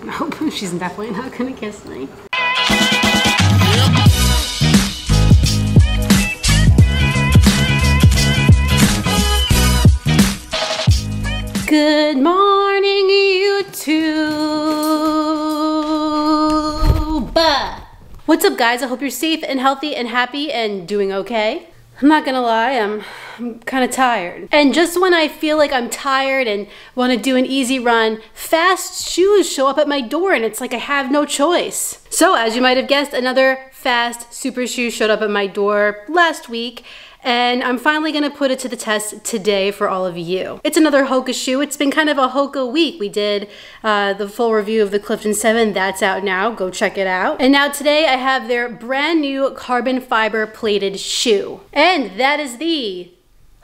Nope, she's definitely not gonna kiss me. Good morning, YouTube. What's up, guys? I hope you're safe and healthy and happy and doing okay. I'm not gonna lie, I'm kind of tired. And just when I feel like I'm tired and want to do an easy run, fast shoes show up at my door and it's like I have no choice. So as you might have guessed, another fast super shoe showed up at my door last week, and I'm finally gonna put it to the test today for all of you. It's another Hoka shoe. It's been kind of a Hoka week. We did the full review of the Clifton 7. That's out now. Go check it out. And now today I have their brand new carbon fiber plated shoe. And that is the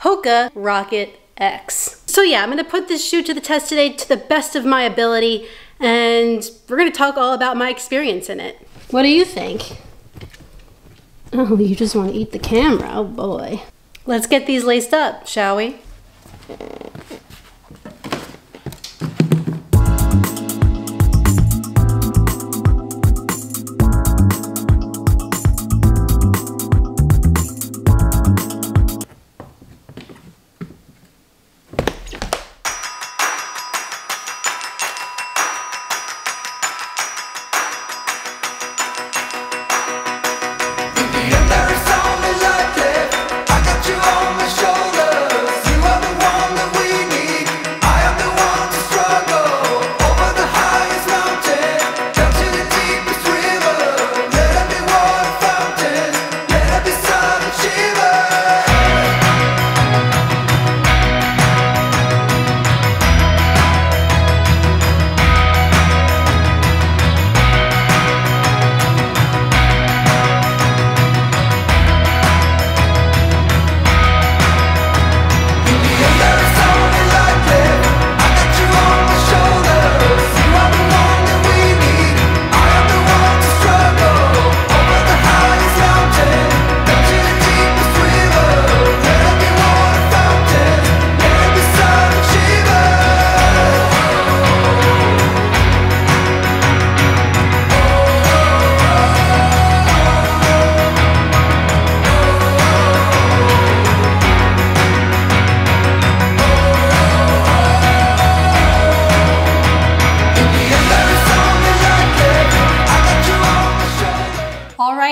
Hoka Rocket X. So yeah, I'm gonna put this shoe to the test today to the best of my ability, and we're gonna talk all about my experience in it. What do you think? Oh, you just want to eat the camera. Oh boy. Let's get these laced up, shall we?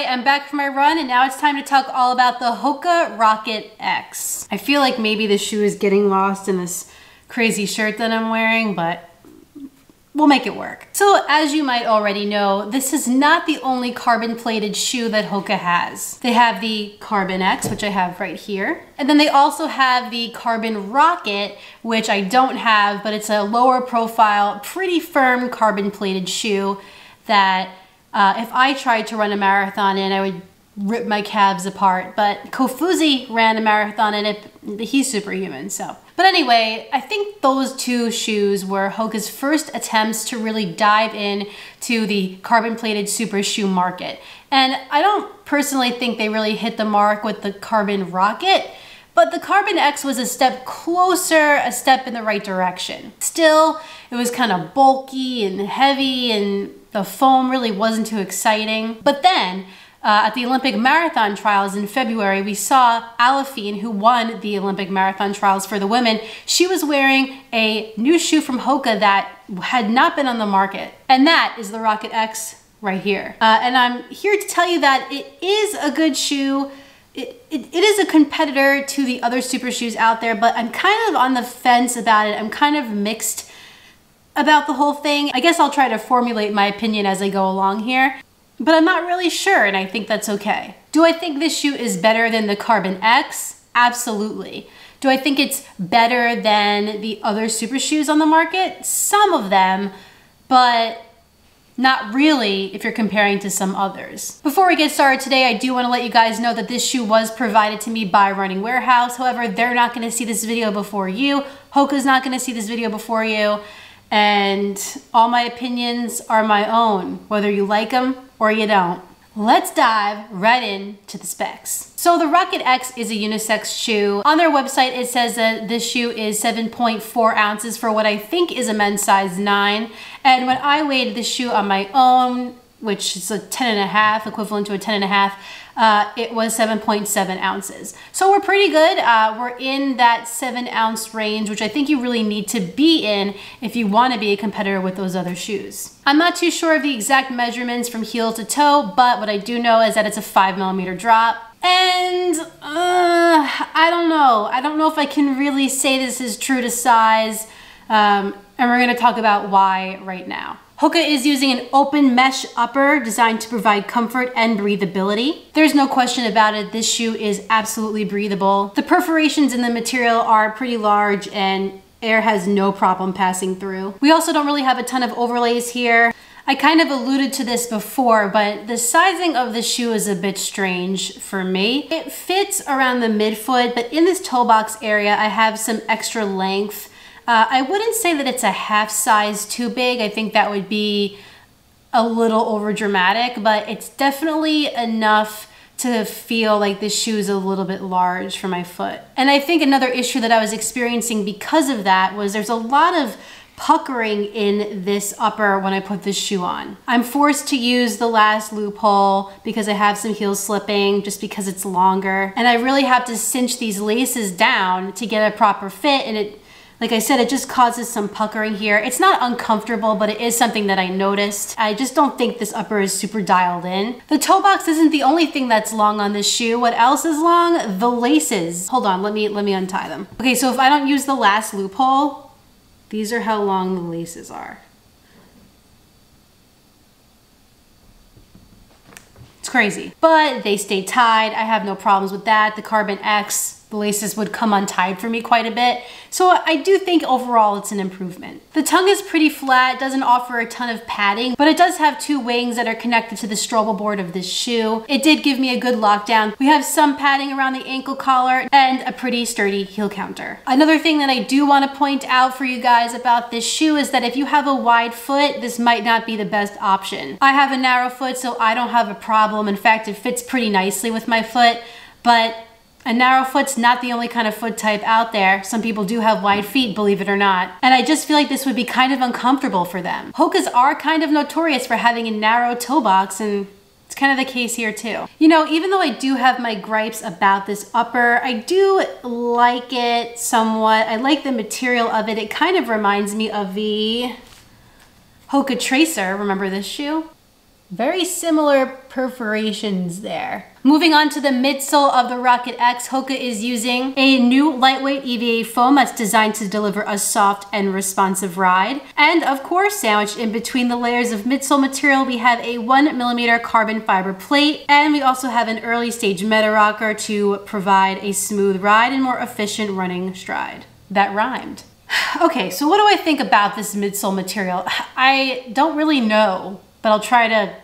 I'm back from my run, and now it's time to talk all about the Hoka Rocket X. I feel like maybe the shoe is getting lost in this crazy shirt that I'm wearing, but we'll make it work. So as you might already know, this is not the only carbon plated shoe that Hoka has. They have the Carbon X, which I have right here. And then they also have the Carbon Rocket, which I don't have, but it's a lower profile, pretty firm carbon plated shoe that if I tried to run a marathon in, I would rip my calves apart. But Kofuzi ran a marathon in it. He's superhuman, so. But anyway, I think those two shoes were Hoka's first attempts to really dive in to the carbon plated super shoe market. And I don't personally think they really hit the mark with the Carbon Rocket, but the Carbon X was a step closer, a step in the right direction. Still, it was kind of bulky and heavy, and the foam really wasn't too exciting. But then, at the Olympic marathon trials in February, we saw Alafine, who won the Olympic marathon trials for the women. She was wearing a new shoe from Hoka that had not been on the market. And that is the Rocket X right here. And I'm here to tell you that it is a good shoe. It is a competitor to the other super shoes out there, but I'm kind of on the fence about it. I'm kind of mixed about the whole thing. I guess I'll try to formulate my opinion as I go along here, but I'm not really sure, and I think that's okay. Do I think this shoe is better than the Carbon X? Absolutely. Do I think it's better than the other super shoes on the market? Some of them, but not really if you're comparing to some others. Before we get started today, I do want to let you guys know that this shoe was provided to me by Running Warehouse. However, they're not going to see this video before you. Hoka's not going to see this video before you. And all my opinions are my own, whether you like them or you don't. let's dive right into the specs. So the Rocket X is a unisex shoe. On their website, it says that this shoe is 7.4 ounces for what I think is a men's size 9. And when I weighed the shoe on my own, which is a 10.5, equivalent to a 10.5, it was 7.7 ounces. So we're pretty good. We're in that 7-ounce range, which I think you really need to be in if you want to be a competitor with those other shoes. I'm not too sure of the exact measurements from heel to toe, but what I do know is that it's a 5mm drop. And I don't know. I don't know if I can really say this is true to size. And we're going to talk about why right now. Hoka is using an open mesh upper designed to provide comfort and breathability. There's no question about it, this shoe is absolutely breathable. The perforations in the material are pretty large and air has no problem passing through. We also don't really have a ton of overlays here. I kind of alluded to this before, but the sizing of the shoe is a bit strange for me. It fits around the midfoot, but in this toe box area, I have some extra length. I wouldn't say that it's a half size too big. I think that would be a little over dramatic, but it's definitely enough to feel like this shoe is a little bit large for my foot. And I think another issue that I was experiencing because of that was there's a lot of puckering in this upper when I put this shoe on. I'm forced to use the last loophole because I have some heel slipping just because it's longer. And I really have to cinch these laces down to get a proper fit, and it, like I said, it just causes some puckering here. It's not uncomfortable, but it is something that I noticed. I just don't think this upper is super dialed in. The toe box isn't the only thing that's long on this shoe. What else is long? The laces. Hold on, let me untie them. Okay, so if I don't use the last loophole, these are how long the laces are. It's crazy, but they stay tied. I have no problems with that. The Carbon X, the laces would come untied for me quite a bit. So I do think overall it's an improvement. The tongue is pretty flat, doesn't offer a ton of padding, but it does have 2 wings that are connected to the Strava board of this shoe. It did give me a good lockdown. We have some padding around the ankle collar and a pretty sturdy heel counter. Another thing that I do want to point out for you guys about this shoe is that if you have a wide foot, this might not be the best option. I have a narrow foot, so I don't have a problem. In fact, it fits pretty nicely with my foot, but a narrow foot's not the only kind of foot type out there. Some people do have wide feet, believe it or not. And I just feel like this would be kind of uncomfortable for them. Hokas are kind of notorious for having a narrow toe box, and it's kind of the case here too. You know, even though I do have my gripes about this upper, I do like it somewhat. I like the material of it. It kind of reminds me of the Hoka Tracer. Remember this shoe? Very similar perforations there. Moving on to the midsole of the Rocket X, Hoka is using a new lightweight EVA foam that's designed to deliver a soft and responsive ride. And of course, sandwiched in between the layers of midsole material, we have a 1mm carbon fiber plate, and we also have an early stage meta rocker to provide a smooth ride and more efficient running stride. That rhymed. Okay, so what do I think about this midsole material? I don't really know, but I'll try to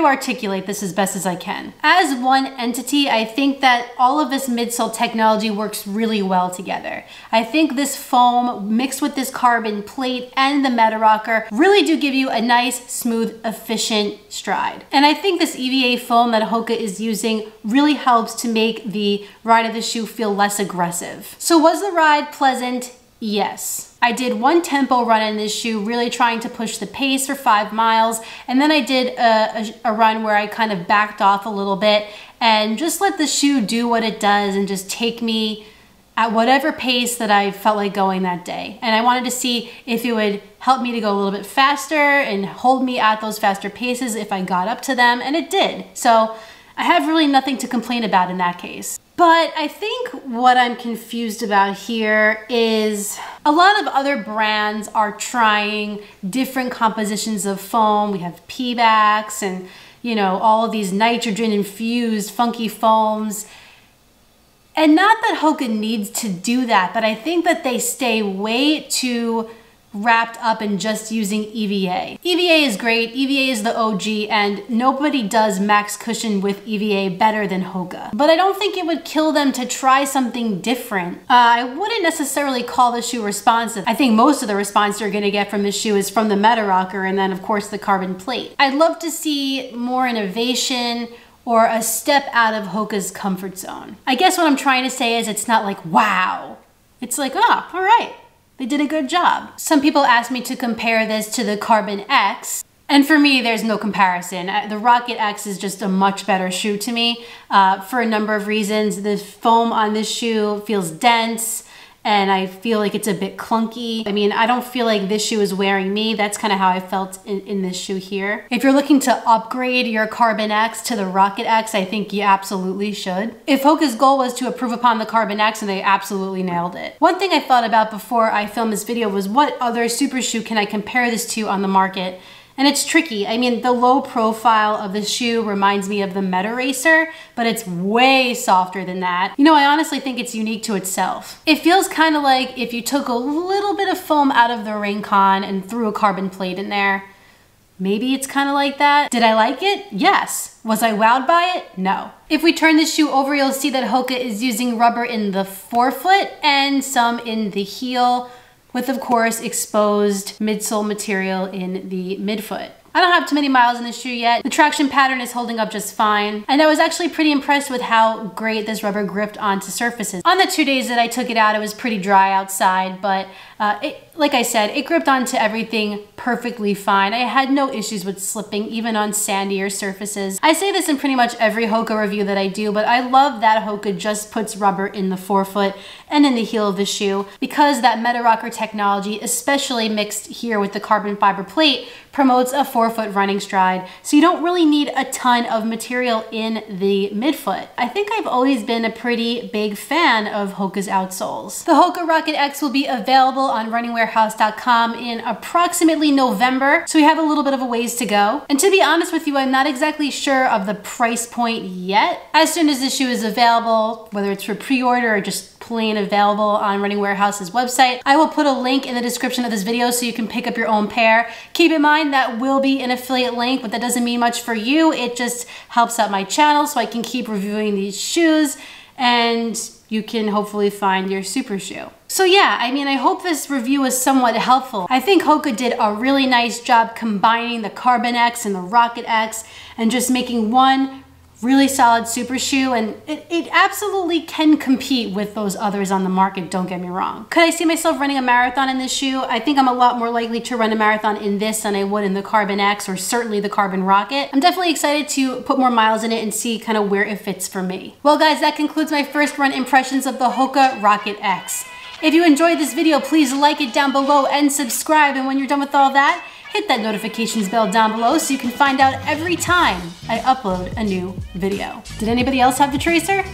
articulate this as best as I can. As one entity, I think that all of this midsole technology works really well together. I think this foam mixed with this carbon plate and the meta rocker really do give you a nice, smooth, efficient stride. And I think this EVA foam that Hoka is using really helps to make the ride of the shoe feel less aggressive. So was the ride pleasant? Yes. I did 1 tempo run in this shoe, really trying to push the pace for 5 miles. And then I did a run where I kind of backed off a little bit and just let the shoe do what it does and just take me at whatever pace that I felt like going that day. And I wanted to see if it would help me to go a little bit faster and hold me at those faster paces if I got up to them, and it did. So I have really nothing to complain about in that case. But I think what I'm confused about here is a lot of other brands are trying different compositions of foam. We have Pebax and, you know, all of these nitrogen infused funky foams. And not that Hoka needs to do that, but I think that they stay way too wrapped up in just using EVA. EVA is great, EVA is the OG, and nobody does max cushion with EVA better than Hoka. But I don't think it would kill them to try something different. I wouldn't necessarily call the shoe responsive. I think most of the response you're gonna get from this shoe is from the Meta Rocker and then of course the carbon plate. I'd love to see more innovation or a step out of Hoka's comfort zone. I guess what I'm trying to say is it's not like, wow. It's like, oh, all right. They did a good job. Some people ask me to compare this to the Carbon X, and for me, there's no comparison. The Rocket X is just a much better shoe to me for a number of reasons. The foam on this shoe feels dense, and I feel like it's a bit clunky. I mean, I don't feel like this shoe is wearing me. That's kind of how I felt in this shoe here. If you're looking to upgrade your Carbon X to the Rocket X, I think you absolutely should. If Hoka's goal was to improve upon the Carbon X, and they absolutely nailed it. One thing I thought about before I filmed this video was what other super shoe can I compare this to on the market? And it's tricky. I mean, the low profile of the shoe reminds me of the Meta Racer, but it's way softer than that. You know, I honestly think it's unique to itself. It feels kind of like if you took a little bit of foam out of the Rincon and threw a carbon plate in there. Maybe it's kind of like that. Did I like it? Yes. Was I wowed by it? No. If we turn this shoe over, you'll see that Hoka is using rubber in the forefoot and some in the heel, with of course exposed midsole material in the midfoot. I don't have too many miles in this shoe yet. The traction pattern is holding up just fine. And I was actually pretty impressed with how great this rubber gripped onto surfaces. On the 2 days that I took it out, it was pretty dry outside, but like I said, it gripped onto everything perfectly fine. I had no issues with slipping, even on sandier surfaces. I say this in pretty much every Hoka review that I do, but I love that Hoka just puts rubber in the forefoot and in the heel of the shoe, because that Meta Rocker technology, especially mixed here with the carbon fiber plate, promotes a forefoot running stride, so you don't really need a ton of material in the midfoot. I think I've always been a pretty big fan of Hoka's outsoles. The Hoka Rocket X will be available on runningwarehouse.com in approximately November, so we have a little bit of a ways to go. And to be honest with you, I'm not exactly sure of the price point yet. As soon as the shoe is available, whether it's for pre-order or just plain available on Running Warehouse's website, I will put a link in the description of this video so you can pick up your own pair. Keep in mind that will be an affiliate link, but that doesn't mean much for you. It just helps out my channel so I can keep reviewing these shoes and you can hopefully find your super shoe. So yeah, I mean, I hope this review was somewhat helpful. I think Hoka did a really nice job combining the Carbon X and the Rocket X and just making one really solid super shoe, and it absolutely can compete with those others on the market, don't get me wrong. Could I see myself running a marathon in this shoe? I think I'm a lot more likely to run a marathon in this than I would in the Carbon X or certainly the Carbon Rocket. I'm definitely excited to put more miles in it and see kind of where it fits for me. Well guys, that concludes my first run impressions of the Hoka Rocket X. If you enjoyed this video, please like it down below and subscribe, and when you're done with all that, hit that notifications bell down below so you can find out every time I upload a new video. Did anybody else have the tracer?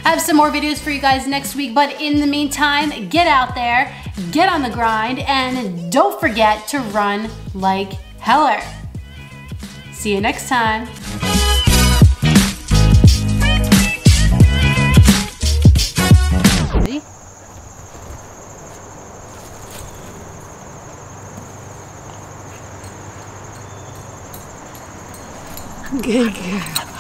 I have some more videos for you guys next week, but in the meantime, get out there, get on the grind, and don't forget to run like heller. See you next time. Good girl.